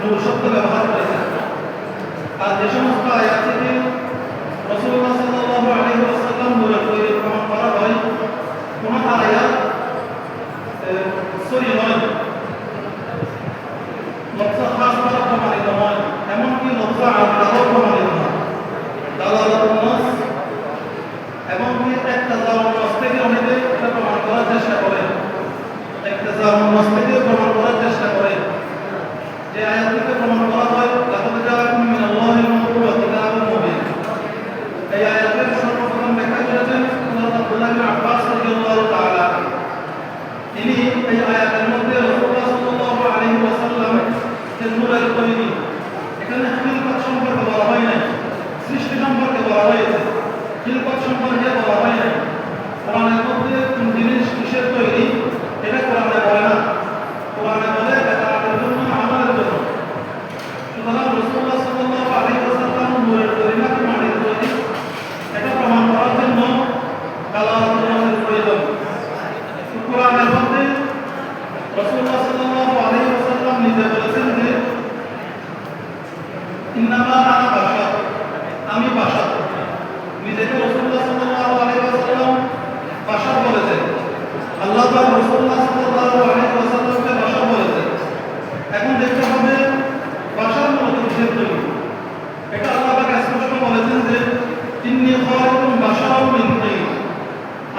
নূর শব্দ ব্যবহার করেছেন। আর যে সমস্ত আয়াত থেকে রাসূলুল্লাহ সাল্লাল্লাহু আলাইহি ওয়াসাল্লাম নূরের তৈরি প্রমাণ করা হয়, কোন আয়াত সহি নয়, লফজ খাস দ্বারা প্রমাণিত নয়, এমনকি লফজ আম দ্বারাও প্রমাণিত নয়। দালালাতুন নাস এমনকি ইক্তাজাউন নাস থেকে অনেকে এটা প্রমাণ করার চেষ্টা করে, ইক্তাজাউন নাস থেকে প্রমাণ করার চেষ্টা করে। যে আয়াতটিতে প্রমাণ করা হয় লাকাদ জাআকুম মিনাল্লাহি নূরুন ওয়া কিতাবুম মুবিন, এই আয়াতের সর্বপ্রথম ব্যাখ্যা করেছেন হযরত আব্দুল্লাহ ইবনে আব্বাস রাদিয়াল্লাহু তাআলা। তিনি এই আয়াতের মধ্যে রাসূলুল্লাহ সাল্লাল্লাহু আলাইহি ওয়াসাল্লাম যে নূরের তৈরি, এখানে খিলকত সম্পর্কে বলা হয় নাই, সৃষ্টি সম্পর্কে বলা হয়েছে, খিলকত সম্পর্কে বলা হয় নাই। কোরআনের মধ্যে কোন জিনিস কিসের তৈরি এটা কোরআনে বলে না, কোরআনে বলে এটা আমাদের জন্য, আমাদের জন্য। সুতরাং রাসূলুল্লাহ সাল্লাল্লাহু আলাইহি ওয়াসাল্লাম নূরের তৈরি নাকি মাটির তৈরি এটা প্রমাণ করার জন্য দালালাতুন নাসের প্রয়োজন। কোরআনের মধ্যে রাসূলুল্লাহ সাল্লাল্লাহু আলাইহি ওয়াসাল্লাম নিজে বলেছেন যে ইন্নামা আনা বাশার, আমি বাশার। নিজেকে রাসূলুল্লাহ সাল্লাল্লাহু আলাইহি ওয়াসাল্লাম বাশার বলেছেন। আল্লাহ পাক রাসূলুল্লাহ সাল্লাল্লাহু আলাইহি ওয়াসাল্লামকে বাশার বলেছেন। এখন দেখতে হবে বাশার মূলত কিসের তৈরি। এটা আল্লাহ পাক স্পষ্ট বলেছেন যে ইন্নী খালিকুম বাশারাম মিন তিন,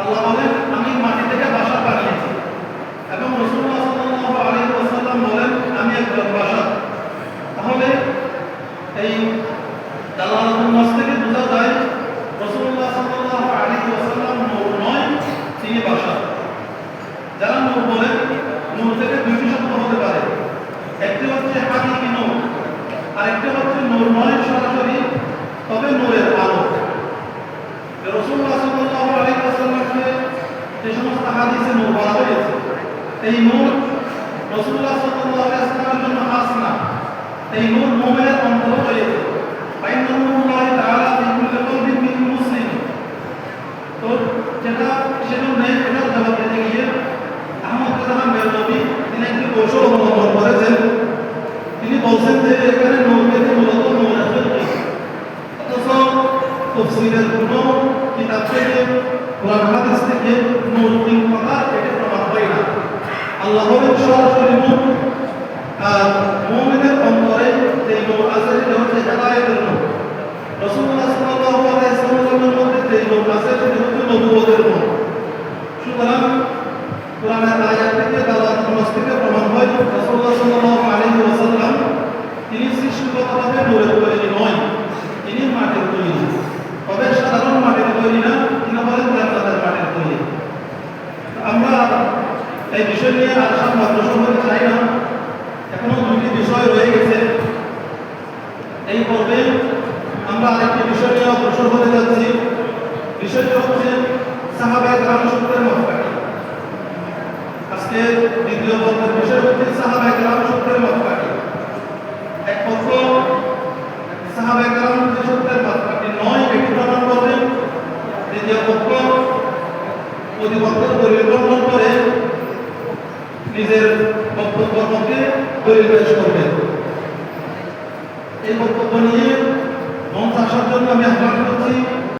আল্লাহ বলেন আমি মাটি থেকে বাশার বানিয়েছি। এবং রাসূলুল্লাহ সাল্লাল্লাহু আলাইহি ওয়াসাল্লাম বলেন আমি একজন বাশার। তাহলে এই দালালাতুন নাস থেকে বোঝা যায় রাসূলুল্লাহ সাল্লাল্লাহু আলাইহি ওয়াসাল্লাম নূর নয়, তিনি বাশার। যারা নূর বলেন, নূর থেকে দুইটি শব্দ হতে পারে, একটি হচ্ছে হাকিকি নূর, আরেকটি হচ্ছে নূর নয় সরাসরি, তবে নূরের আলো। রাসূলুল্লাহ সাল্লাল্লাহু আলাইহি ওয়াসাল্লামকে যে সমস্ত হাদিসে নূর বলা হয়েছে, এই নূর রাসূলুল্লাহ সাল্লাল্লাহু আলাইহি ওয়াসাল্লামের জন্য খাস না, এই নূর মুমিনের অন্তরে রয়েছে। ফাইন্না নূরুল্লাহি তাআলা ফি কুল্লি কলবিন মিন মুসলিম। তো যেটা সেজন্য এটা জবাব দিতে গিয়ে আহমদ জামান বেরলভী তিনি একটি কৌশল অবলম্বন করেছেন। তিনি বলছেন যে এখানে নূর থেকে মূলত নূরের তৈরি, অথচ তাফসীরের কোনো কিতাব থেকে, কোরআন হাদিস থেকে নূর তিন প্রকার এটা প্রমাণ হয় না। আল্লাহ বলেন সরাসরি নূর, আর মুমিনের অন্তরে যে নূর আছে সেটা হচ্ছে হেদায়েতের নূর। রাসূলুল্লাহ সাল্লাল্লাহু আলাইহি ওয়াসাল্লামের মধ্যে যে নূর আছে সেটা হচ্ছে নবুয়তের নূর। সুতরাং কোরআনের আয়াত থেকে দালালাতুন নাস থেকে প্রমাণ হয় রাসূলুল্লাহ সাল্লাল্লাহু আলাইহি ওয়াসাল্লাম তিনি সৃষ্টিগতভাবে নূরের তৈরি নয়, তিনি মাটির তৈরি। তবে সাধারণ মাটির তৈরি না, তিনি বলেন জান্নাতের মাটির তৈরি। আমরা এই বিষয় নিয়ে আর সামনে অগ্রসর হতে চাই না, এখনো দুটি বিষয় রয়ে গেছে। এই পর্বে আমরা আরেকটি বিষয় নিয়ে অগ্রসর হতে যাচ্ছি। বিষয়টি হচ্ছে সাহাবায়ে কেরাম সূত্রের মাপকাঠি। আজকে দ্বিতীয় পর্বের বিষয় হচ্ছে সাহাবায়ে কেরাম সূত্রের মাপকাঠি। এক পক্ষ সাহাবায়ে কেরাম যে সূত্রের মাপকাঠি নয় এটি প্রমাণ করবেন, দ্বিতীয় পক্ষ প্রতিপক্ষের দলিল বর্ণন করে নিজের বক্তব্যকে দলিল পেশ করবেন। এই বক্তব্য নিয়ে মঞ্চ আসার জন্য আমি আহ্বান